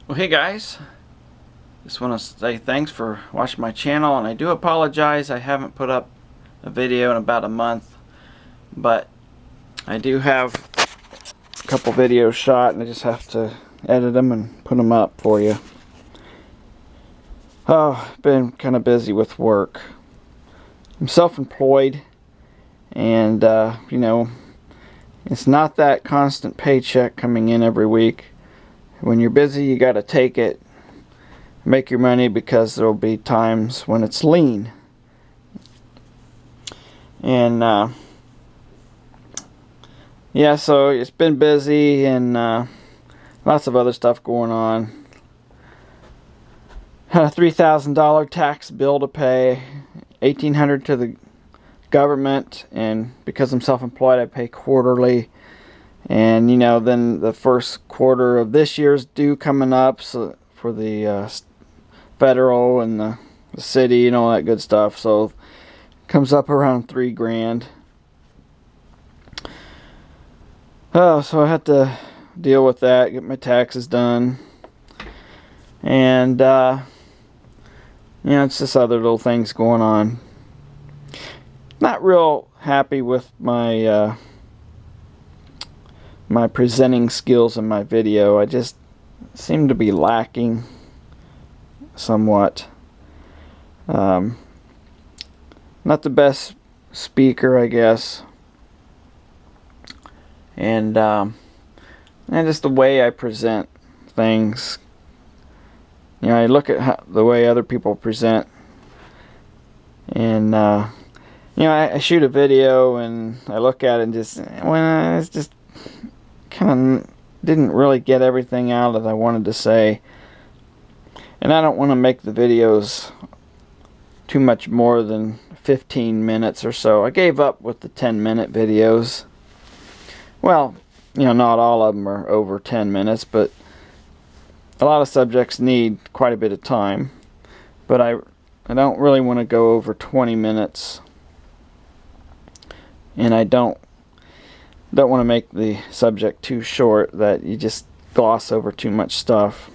Well, hey guys, just want to say thanks for watching my channel, and I do apologize I haven't put up a video in about a month, but I do have a couple videos shot and I just have to edit them and put them up for you. Oh, been kind of busy with work. I'm self-employed, and you know, it's not that constant paycheck coming in every week. When you're busy, you got to take it, make your money, because there'll be times when it's lean. And yeah, so it's been busy, and lots of other stuff going on. Had a $3,000 tax bill to pay, $1,800 to the government, and because I'm self-employed, I pay quarterly. And you know, then the first quarter of this year's due coming up, so for the federal and the city and all that good stuff, so comes up around $3,000. Oh, so I had to deal with that, get my taxes done, and you know, it's just other little things going on. Not real happy with my my presenting skills in my video. I just seem to be lacking somewhat. Not the best speaker, I guess, and just the way I present things. You know, I look at the way other people present, and you know, I shoot a video and I look at it and just, well, it's just kind of didn't really get everything out that I wanted to say. And I don't want to make the videos too much more than 15 minutes or so. I gave up with the 10-minute videos. Well, you know, not all of them are over 10 minutes, but a lot of subjects need quite a bit of time. But I don't really want to go over 20 minutes. And I don't want to make the subject too short that you just gloss over too much stuff.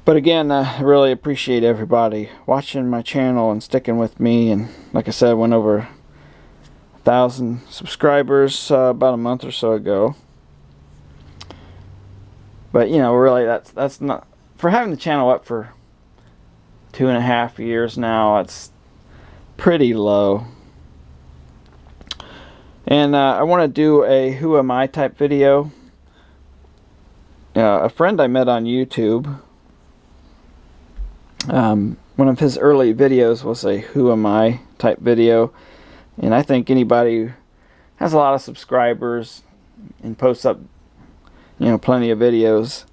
But again, I really appreciate everybody watching my channel and sticking with me. And like I said, I went over 1,000 subscribers about a month or so ago. But you know, really, that's not, for having the channel up for 2.5 years now, it's pretty low. And I want to do a who am I type video. A friend I met on YouTube, one of his early videos was a who am I type video, and I think anybody who has a lot of subscribers and posts up, you know, plenty of videos.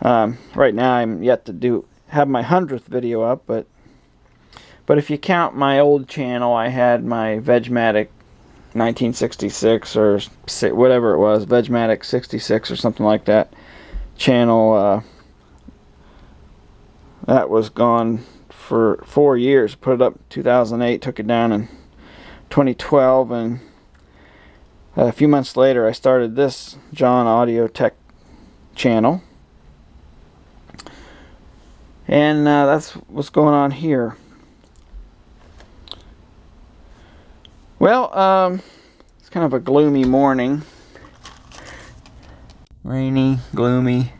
Right now I'm yet to have my 100th video up, but if you count my old channel, I had my Vegmatic 1966 or whatever it was, Vegmatic 66 or something like that channel. That was gone for 4 years. Put it up in 2008, took it down in 2012, and a few months later I started this John Audio Tech channel, and that's what's going on here. Well, it's kind of a gloomy morning. Rainy, gloomy.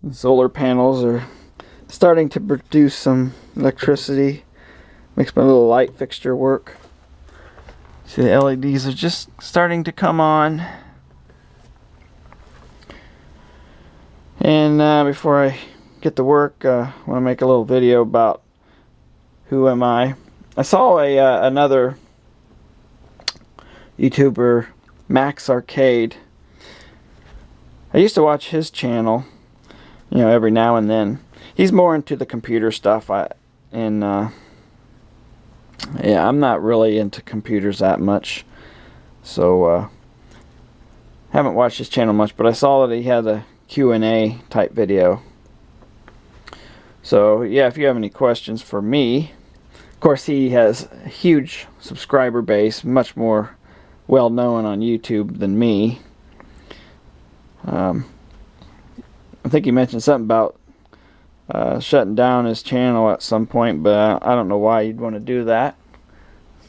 The solar panels are starting to produce some electricity. Makes my little light fixture work. See, the LEDs are just starting to come on. And before I get to work, I want to make a little video about who am I. I saw another YouTuber, Max Arcade. I used to watch his channel, you know, every now and then. He's more into the computer stuff, yeah, I'm not really into computers that much, so haven't watched his channel much, but I saw that he had a Q&A type video. So yeah, if you have any questions for me, of course he has a huge subscriber base, much more well known on YouTube than me. I think he mentioned something about shutting down his channel at some point, but I don't know why you'd want to do that.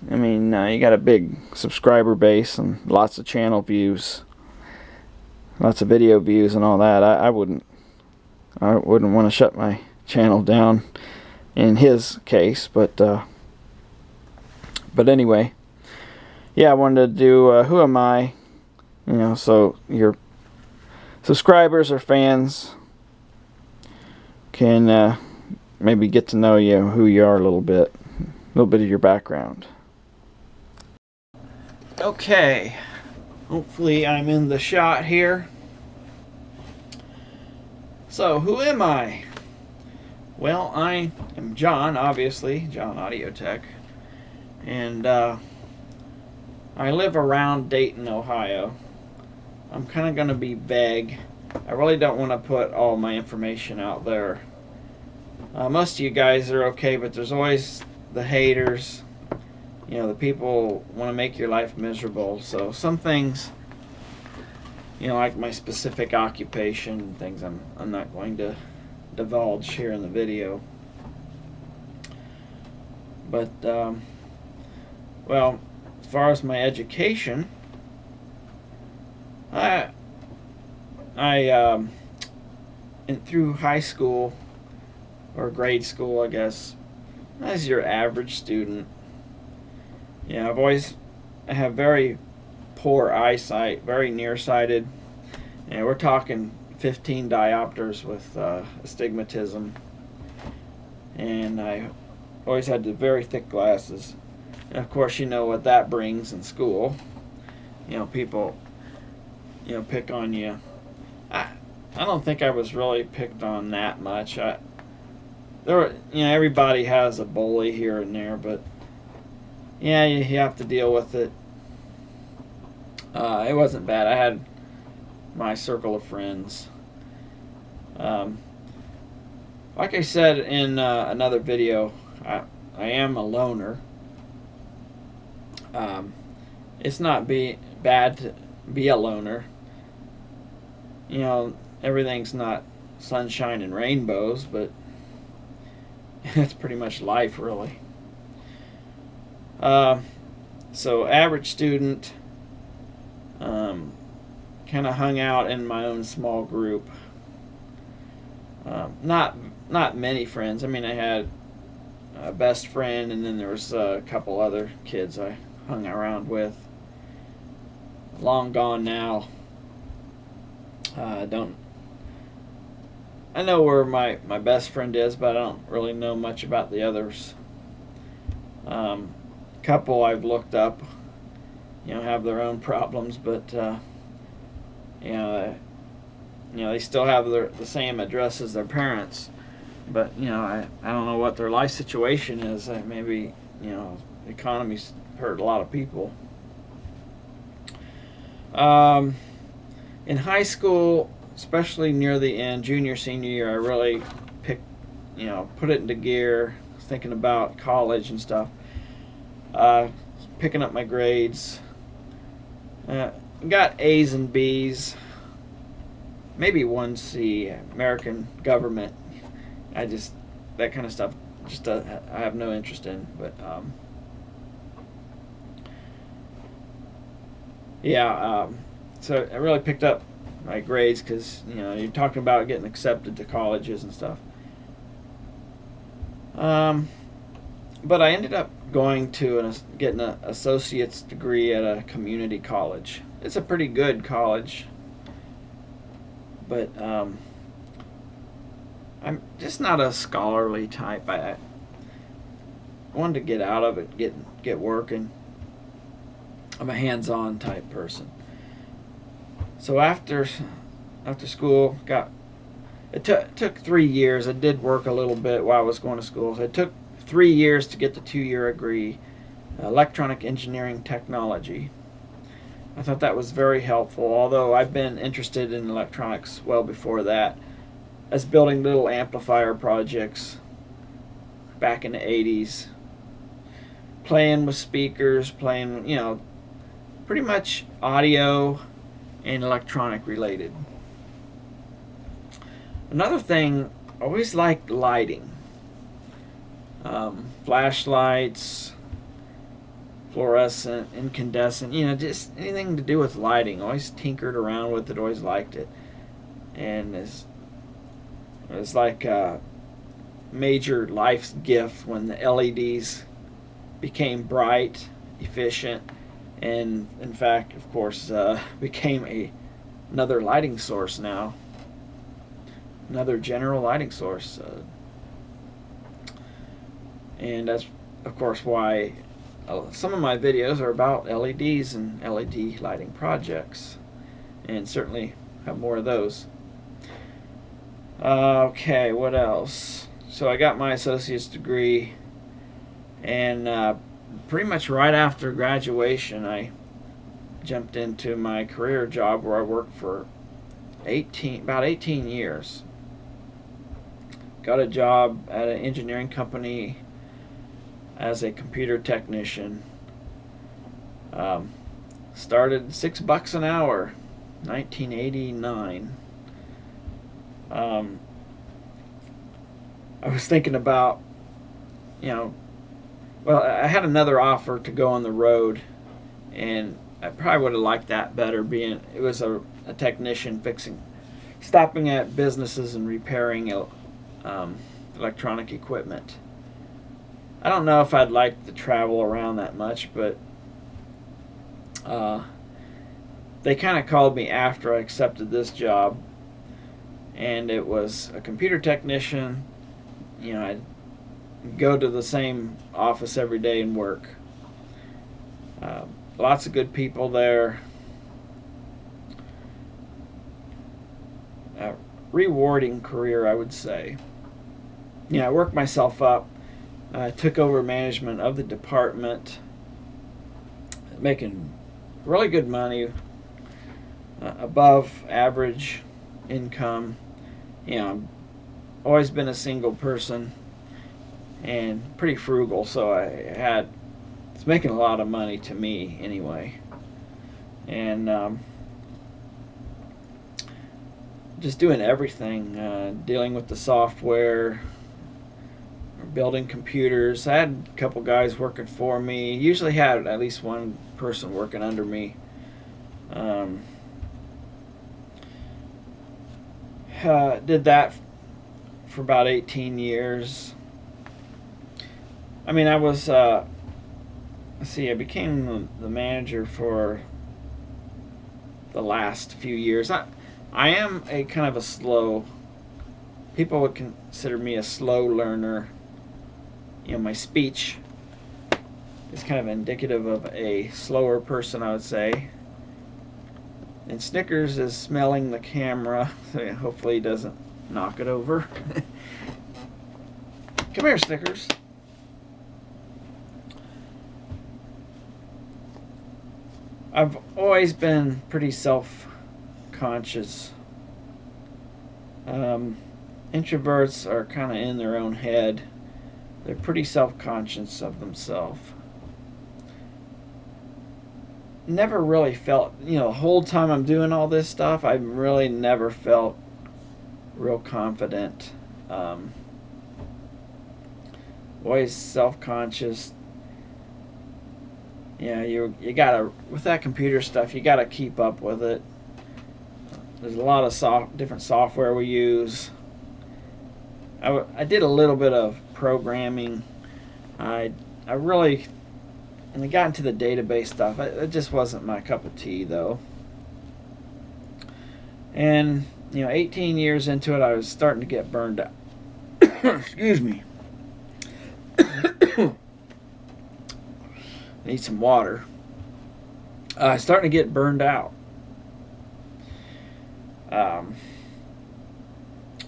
I mean, you got a big subscriber base and lots of channel views, lots of video views and all that. I wouldn't want to shut my channel down in his case, but anyway, yeah, I wanted to do who am I, so your subscribers or fans can maybe get to know you, who you are a little bit of your background. Okay, hopefully I'm in the shot here. So, who am I? Well, I am John, obviously, John Audio Tech, and I live around Dayton, Ohio. I'm kind of going to be vague. I really don't want to put all my information out there. Most of you guys are okay, but there's always the haters. The people want to make your life miserable. So some things, like my specific occupation, things I'm not going to divulge here in the video. But, well, as far as my education, I through high school, or grade school, I guess, as your average student. I have very poor eyesight, very nearsighted. We're talking 15 diopters with astigmatism. And I always had the very thick glasses. And of course, you know what that brings in school. People, pick on you. I don't think I was really picked on that much. Everybody has a bully here and there, but yeah, you have to deal with it. It wasn't bad. I had my circle of friends. Like I said in another video, I am a loner. It's not bad to be a loner. Everything's not sunshine and rainbows, but that's pretty much life, really. So average student, kind of hung out in my own small group. Not many friends. I mean, I had a best friend, and then there was a couple other kids I hung around with. Long gone now. I know where my best friend is, but I don't really know much about the others. Couple I've looked up, have their own problems, but they still have the same address as their parents. But I don't know what their life situation is. Maybe the economy's hurt a lot of people. In high school, especially near the end, junior, senior year, I really put it into gear, thinking about college and stuff. Picking up my grades. Got A's and B's. Maybe 1C, American government. That kind of stuff, I have no interest in. But, so I really picked up my grades because, you're talking about getting accepted to colleges and stuff. But I ended up going to getting an associate's degree at a community college. It's a pretty good college, but I'm just not a scholarly type. I wanted to get out of it, get working. I'm a hands-on type person. So after school, it took 3 years. I did work a little bit while I was going to school. So it took 3 years to get the 2-year degree, electronic engineering technology. I thought that was very helpful, although I've been interested in electronics well before that, as building little amplifier projects back in the 80s, playing with speakers, pretty much audio and electronic related. Another thing, I always liked lighting. Flashlights, fluorescent, incandescent, just anything to do with lighting. Always tinkered around with it, always liked it. And it's like a major life's gift when the LEDs became bright, efficient, and in fact, of course, became another lighting source now. Another general lighting source. And that's, of course, why some of my videos are about LEDs and LED lighting projects. And certainly have more of those. Okay, what else? So I got my associate's degree, and pretty much right after graduation, I jumped into my career job where I worked for about 18 years. Got a job at an engineering company as a computer technician. Started $6 an hour, 1989. I was thinking about, well, I had another offer to go on the road, and I probably would have liked that better, being it was a technician stopping at businesses and repairing electronic equipment. I don't know if I'd like to travel around that much, but they kind of called me after I accepted this job, and it was a computer technician. I'd go to the same office every day and work. Lots of good people there. Rewarding career, I would say. I worked myself up. I took over management of the department, making really good money, above average income. I've always been a single person and pretty frugal, so it's making a lot of money to me anyway. And just doing everything, dealing with the software, building computers. I had a couple guys working for me. Usually had at least one person working under me. Did that for about 18 years. I mean, I was, I became the manager for the last few years. I am a kind of a slow, people would consider me a slow learner. My speech is kind of indicative of a slower person, I would say. And Snickers is smelling the camera, so hopefully he doesn't knock it over. Come here, Snickers. I've always been pretty self-conscious. Introverts are kind of in their own head. They're pretty self-conscious of themselves. Never really felt, the whole time I'm doing all this stuff, I really never felt real confident. Always self-conscious. You gotta, with that computer stuff, you gotta keep up with it. There's a lot of different software we use. I did a little bit of programming. I really, when I got into the database stuff, it just wasn't my cup of tea, though. And 18 years into it, I was starting to get burned out. Excuse me. Need some water. Starting to get burned out.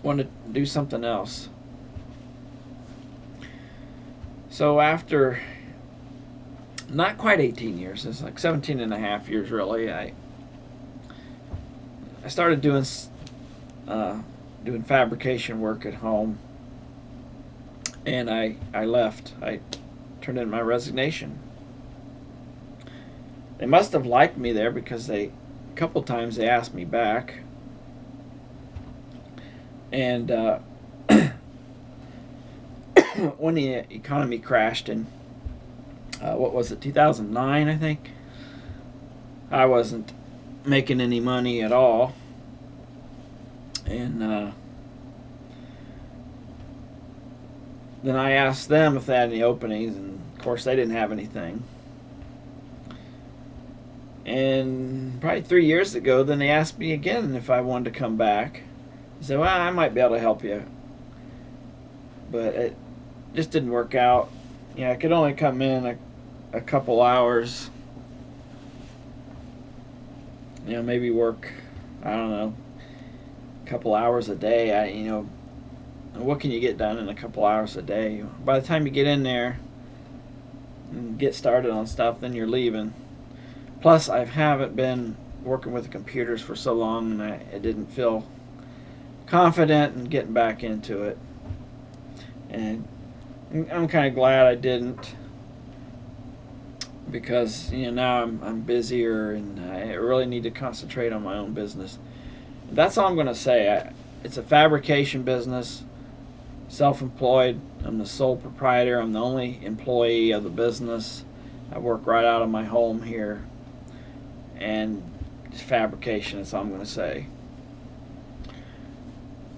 Wanted to do something else. So after not quite 18 years, it's like 17 and a half years really, I started doing fabrication work at home, and I left. I turned in my resignation. They must have liked me there because a couple times they asked me back. And when the economy crashed in, what was it, 2009, I think, I wasn't making any money at all. And then I asked them if they had any openings, and of course they didn't have anything. And probably 3 years ago, then they asked me again if I wanted to come back. I said, well, I might be able to help you. But it just didn't work out. I could only come in a couple hours. Maybe work, I don't know, a couple hours a day. What can you get done in a couple hours a day? By the time you get in there and get started on stuff, then you're leaving. Plus, I haven't been working with the computers for so long, and I didn't feel confident in getting back into it. And I'm kind of glad I didn't, because now I'm busier, and I really need to concentrate on my own business. That's all I'm going to say. It's a fabrication business, self-employed. I'm the sole proprietor. I'm the only employee of the business. I work right out of my home here. And it's fabrication, that's all I'm going to say.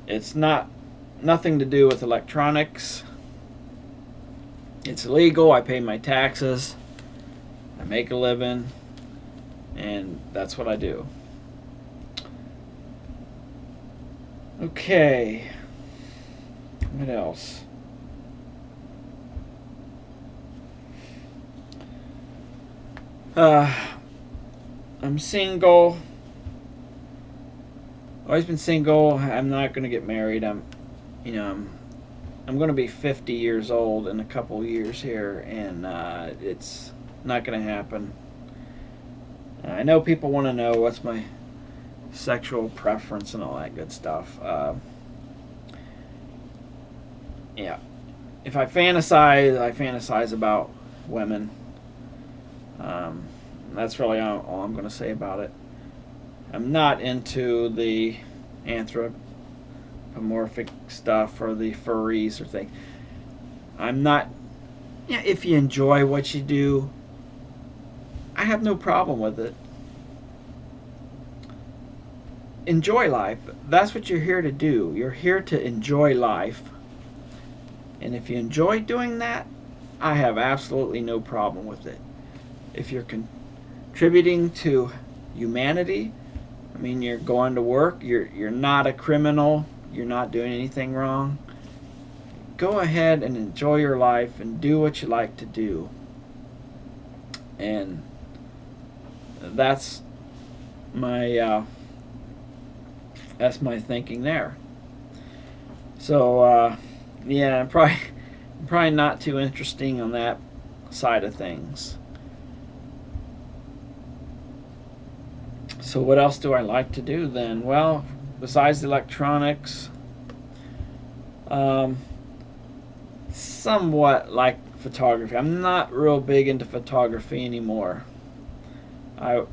It's nothing to do with electronics. It's legal. I pay my taxes. I make a living. And that's what I do. Okay. What else? I'm single. Always been single. I'm not going to get married. I'm going to be 50 years old in a couple years here, and it's not going to happen. I know people want to know what's my sexual preference and all that good stuff. If I fantasize about women. That's really all I'm going to say about it. I'm not into the anthropomorphic stuff or the furries or things. I'm not. If you enjoy what you do, I have no problem with it. Enjoy life. That's what you're here to do. You're here to enjoy life. And if you enjoy doing that, I have absolutely no problem with it. If you're contributing to humanity, you're going to work, you're not a criminal, you're not doing anything wrong, go ahead and enjoy your life and do what you like to do. And that's my thinking there. So I'm probably not too interesting on that side of things. So what else do I like to do then? Well, besides the electronics, somewhat like photography. I'm not real big into photography anymore. I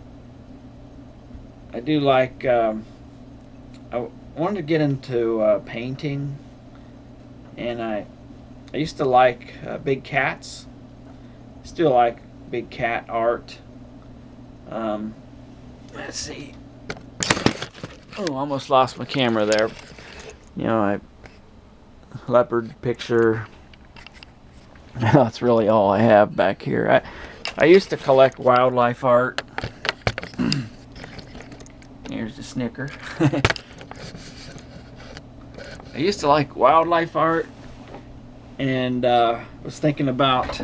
do like, I wanted to get into painting, and I used to like big cats. Still like big cat art. Let's see. Oh, almost lost my camera there. Leopard picture. That's really all I have back here. I used to collect wildlife art. Here's the Snicker. I used to like wildlife art, and was thinking about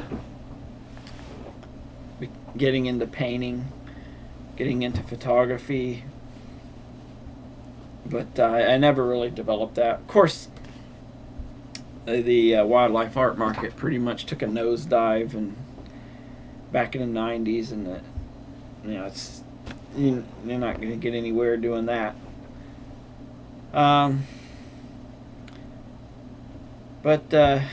getting into painting, getting into photography, but I never really developed that. Of course, the wildlife art market pretty much took a nosedive, and back in the 90s, and it's you're not going to get anywhere doing that. What can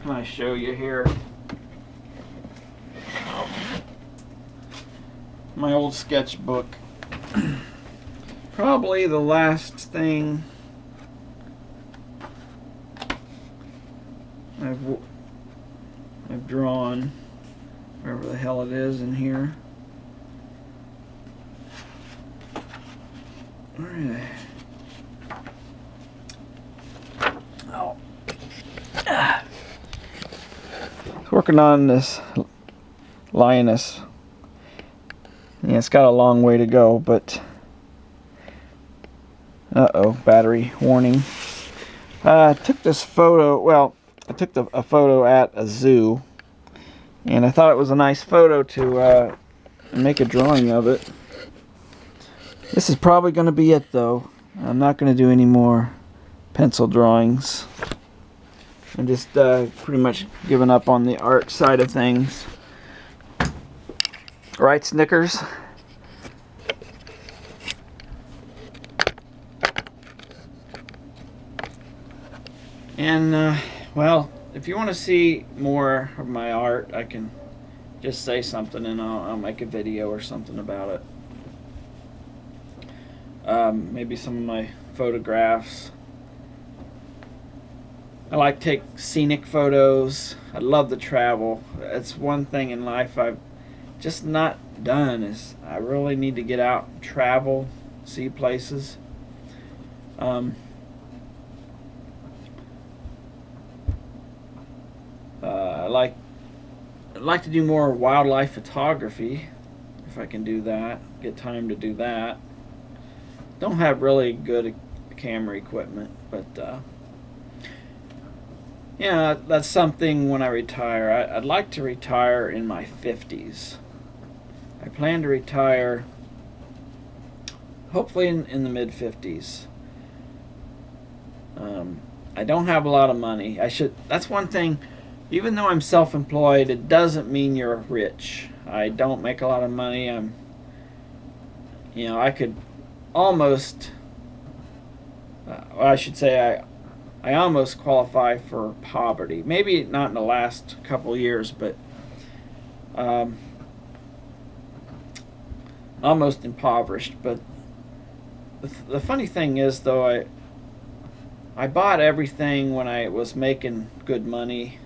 I show you here? My old sketchbook. Probably the last thing I've drawn, wherever the hell it is in here. Alright. Oh. Working on this lioness. Yeah, it's got a long way to go, but uh-oh, battery warning. I took this photo, well, I took a photo at a zoo, and I thought it was a nice photo to make a drawing of it. This is probably going to be it, though. I'm not going to do any more pencil drawings. I'm just pretty much giving up on the art side of things. Right, Snickers? And, well, if you want to see more of my art, I can just say something and I'll make a video or something about it. Maybe some of my photographs. I like to take scenic photos. I love to travel. It's one thing in life I've just not done, is I really need to get out and travel, see places. I'd like to do more wildlife photography, if I can do that, get time to do that. Don't have really good camera equipment, but yeah, that's something when I retire. I'd like to retire in my 50s. I plan to retire hopefully in the mid-50s. I don't have a lot of money. That's one thing. Even though I'm self-employed, it doesn't mean you're rich. I don't make a lot of money. I could almost, I should say I almost qualify for poverty. Maybe not in the last couple years, but almost impoverished. But the funny thing is, though, I bought everything when I was making good money.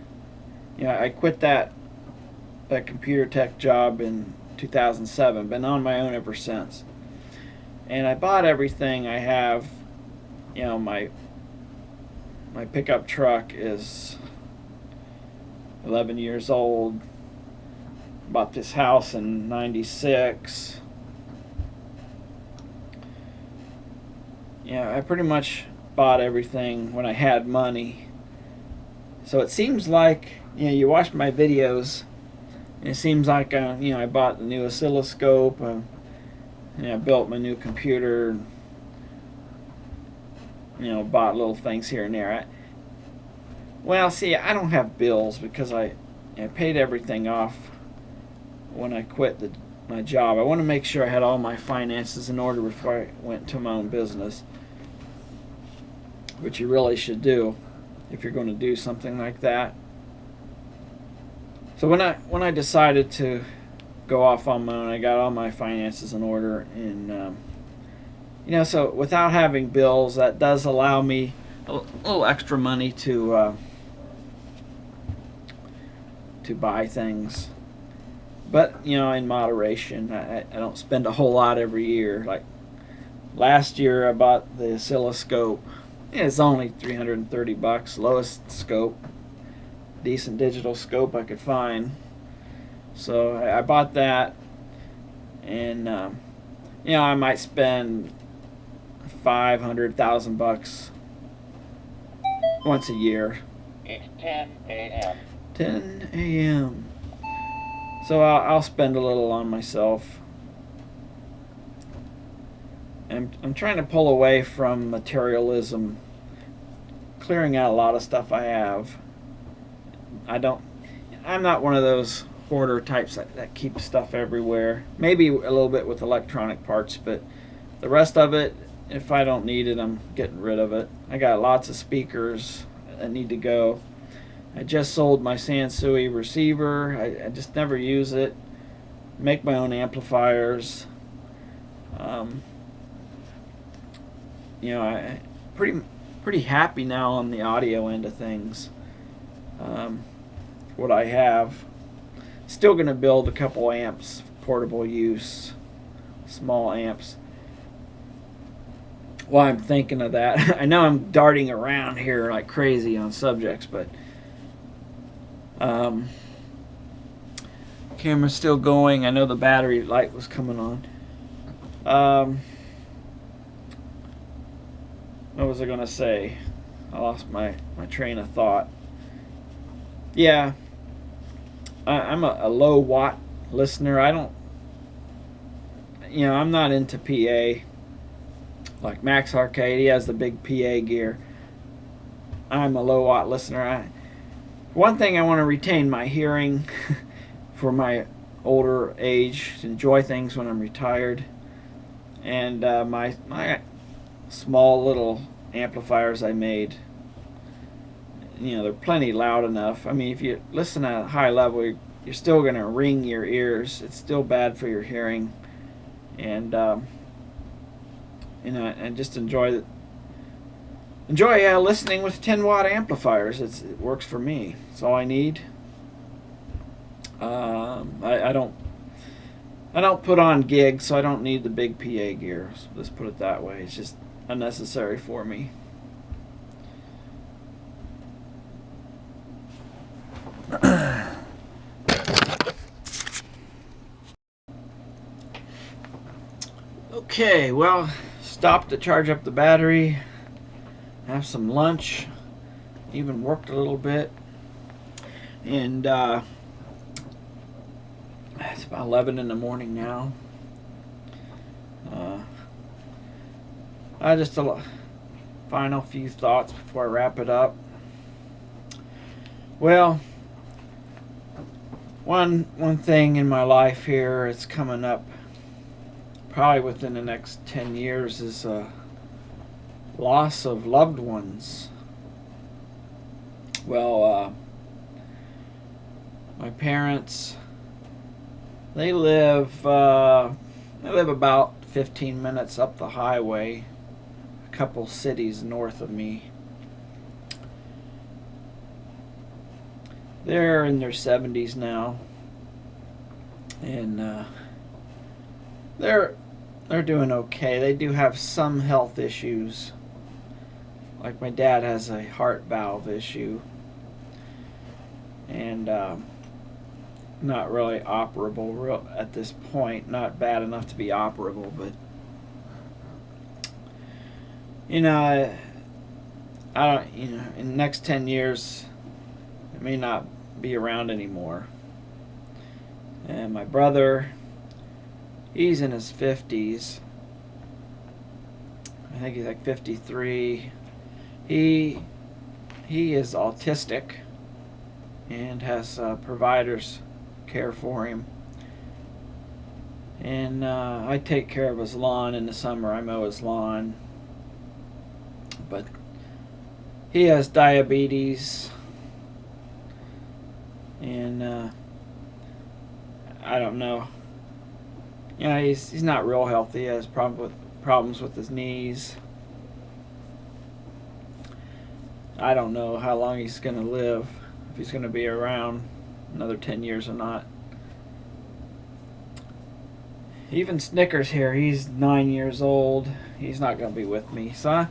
I quit that computer tech job in 2007. Been on my own ever since. And I bought everything I have. My pickup truck is 11 years old. Bought this house in '96. I pretty much bought everything when I had money. So it seems like, you watch my videos, and it seems like, I bought the new oscilloscope, I built my new computer, bought little things here and there. Well, see, I don't have bills because I paid everything off when I quit my job. I want to make sure I had all my finances in order before I went to my own business, which you really should do if you're going to do something like that. So when I decided to go off on my own, I got all my finances in order, and so without having bills, that does allow me a little extra money to buy things, but in moderation. I don't spend a whole lot every year. Like last year, I bought the oscilloscope. It's only $330, lowest scope, decent digital scope I could find. So I bought that, and I might spend $500,000 once a year. It's 10 a.m. 10 a.m. So I'll spend a little on myself. I'm trying to pull away from materialism, clearing out a lot of stuff I have. I'm not one of those hoarder types that keep stuff everywhere. Maybe a little bit with electronic parts, but the rest of it, if I don't need it, I'm getting rid of it. I got lots of speakers that need to go. I just sold my Sansui receiver. I just never use it. Make my own amplifiers. I pretty happy now on the audio end of things. What I have, still going to build a couple amps, portable use, small amps. While I'm thinking of that, I know I'm darting around here like crazy on subjects, but camera's still going. I know the battery light was coming on. What was I going to say? I lost my train of thought. Yeah, I'm a low watt listener. I don't, I'm not into PA. Like Max Arcade, he has the big PA gear. I'm a low watt listener. One thing, I want to retain my hearing for my older age, to enjoy things when I'm retired. And my small little amplifiers I made, they're plenty loud enough. I mean, if you listen at a high level, you're still going to ring your ears. It's still bad for your hearing. And and just enjoy listening with 10-watt amplifiers. It works for me. It's all I need. I don't put on gigs, so I don't need the big PA gear. So let's put it that way. It's just unnecessary for me. Okay, well, stopped to charge up the battery, have some lunch, even worked a little bit, and it's about 11 in the morning now. I just final few thoughts before I wrap it up. Well, one thing in my life here, it's coming up probably within the next 10 years, is loss of loved ones. Well, my parents, they live about 15 minutes up the highway, a couple cities north of me. They're in their 70s now, and they're doing okay. They do have some health issues. Like my dad has a heart valve issue, and not really operable at this point. Not bad enough to be operable, but I don't. In the next 10 years, it may not be around anymore. And my brother, he's in his 50s. I think he's like 53. He is autistic and has providers care for him. And I take care of his lawn in the summer. I mow his lawn. But he has diabetes. And I don't know. He's not real healthy. He has problems with his knees. I don't know how long he's going to live, if he's going to be around another 10 years or not. Even Snickers here, he's 9 years old. He's not going to be with me. So I'm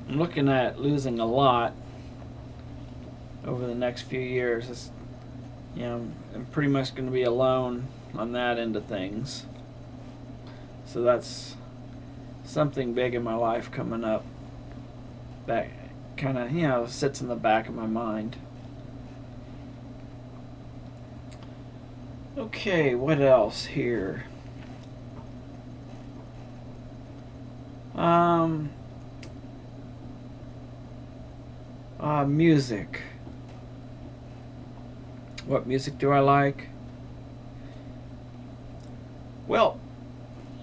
looking at losing a lot over the next few years. I'm pretty much going to be alone on that end of things. So that's something big in my life coming up. That kind of, sits in the back of my mind. Okay, what else here? Music. What music do I like? Well,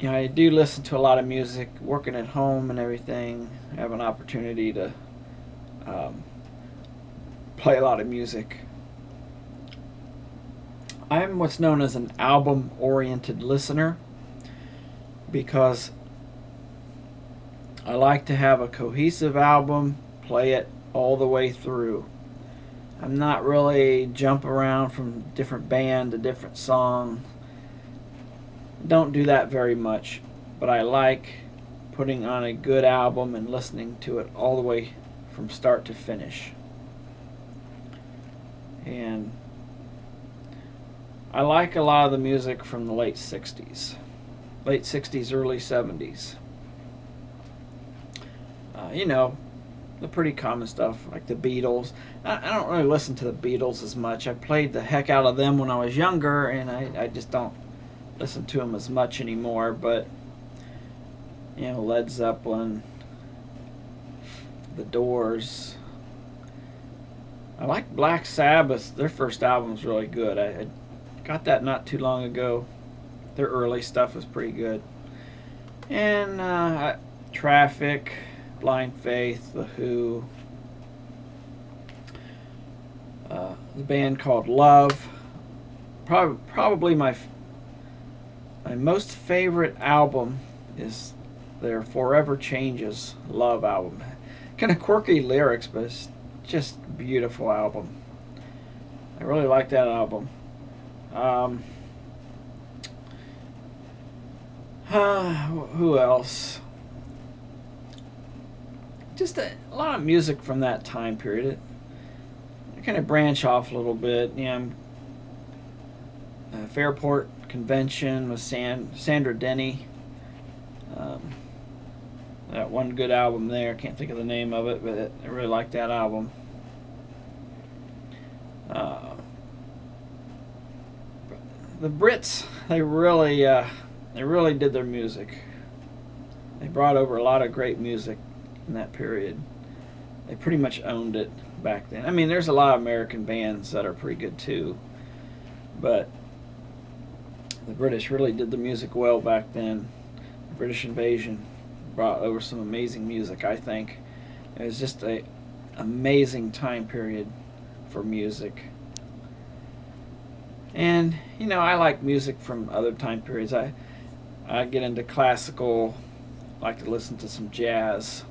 I do listen to a lot of music, working at home and everything. I have an opportunity to play a lot of music. I'm what's known as an album-oriented listener, because I like to have a cohesive album, play it all the way through. I'm not really jump around from different band to different song. Don't do that very much, but I like putting on a good album and listening to it all the way from start to finish. And I like a lot of the music from the late 60s, early 70s. You know, the pretty common stuff like the Beatles. I don't really listen to the Beatles as much. I played the heck out of them when I was younger, and I just don't listen to them as much anymore. But, you know, Led Zeppelin, The Doors. I like Black Sabbath. Their first album's really good. I got that not too long ago. Their early stuff was pretty good. And Traffic, Blind Faith, The Who, the band called Love. Probably my most favorite album is their Forever Changes Love album. Kind of quirky lyrics, but it's just a beautiful album. I really like that album. Who else? Just a lot of music from that time period. I kind of branch off a little bit. You know, Fairport Convention with Sandra Denny. That one good album there. I can't think of the name of it, but I really like that album. The Brits, they really did their music. They brought over a lot of great music in that period. They pretty much owned it back then. I mean, there's a lot of American bands that are pretty good too, but the British really did the music well back then. The British invasion brought over some amazing music, I think. It was just an amazing time period for music. And, you know, I like music from other time periods. I get into classical, like to listen to some jazz,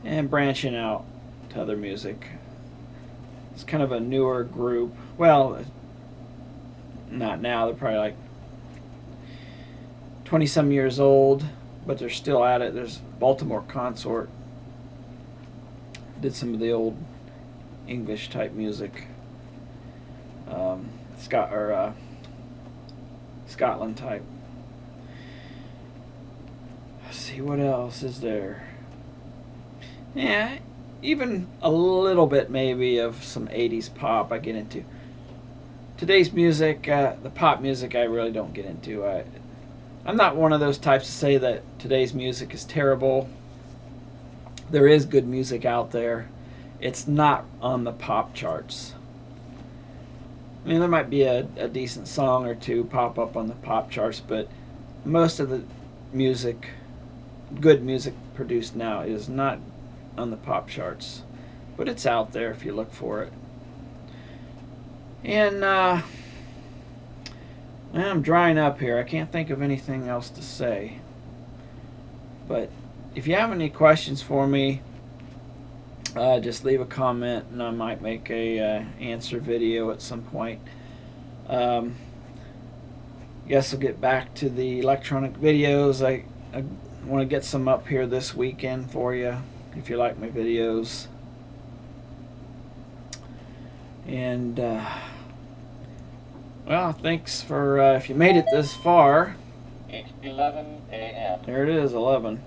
and branching out to other music. It's kind of a newer group. Well, not now. They're probably like 20-some years old, but they're still at it. There's Baltimore Consort. Did some of the old English type music. Scotland type. Let's see, what else is there? Yeah, even a little bit maybe of some 80s pop I get into. Today's music, the pop music, I really don't get into. I'm not one of those types to say that today's music is terrible. There is good music out there. It's not on the pop charts. I mean, there might be a decent song or two pop up on the pop charts, but most of the music, good music produced now, is not on the pop charts. But it's out there if you look for it. And I'm drying up here. I can't think of anything else to say. But if you have any questions for me, just leave a comment and I might make a answer video at some point. Guess I'll get back to the electronic videos. I want to get some up here this weekend for you if you like my videos. And well, thanks for if you made it this far. It's 11 a.m. There it is, 11.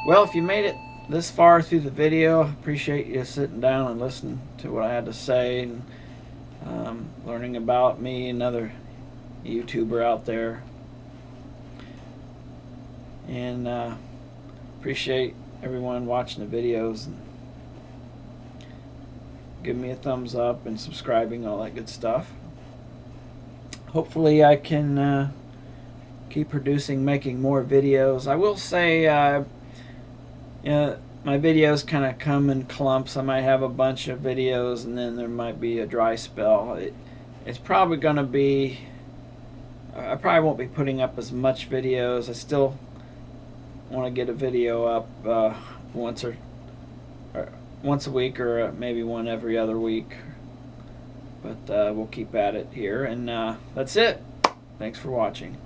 Well, if you made it this far through the video, I appreciate you sitting down and listening to what I had to say and learning about me, another YouTuber out there. And appreciate everyone watching the videos and giving me a thumbs up and subscribing, all that good stuff. Hopefully I can keep producing, making more videos. I will say, my videos kind of come in clumps. I might have a bunch of videos and then there might be a dry spell. It's probably going to be, I probably won't be putting up as much videos. I still want to get a video up once a week, or maybe one every other week. But we'll keep at it here, and that's it. Thanks for watching.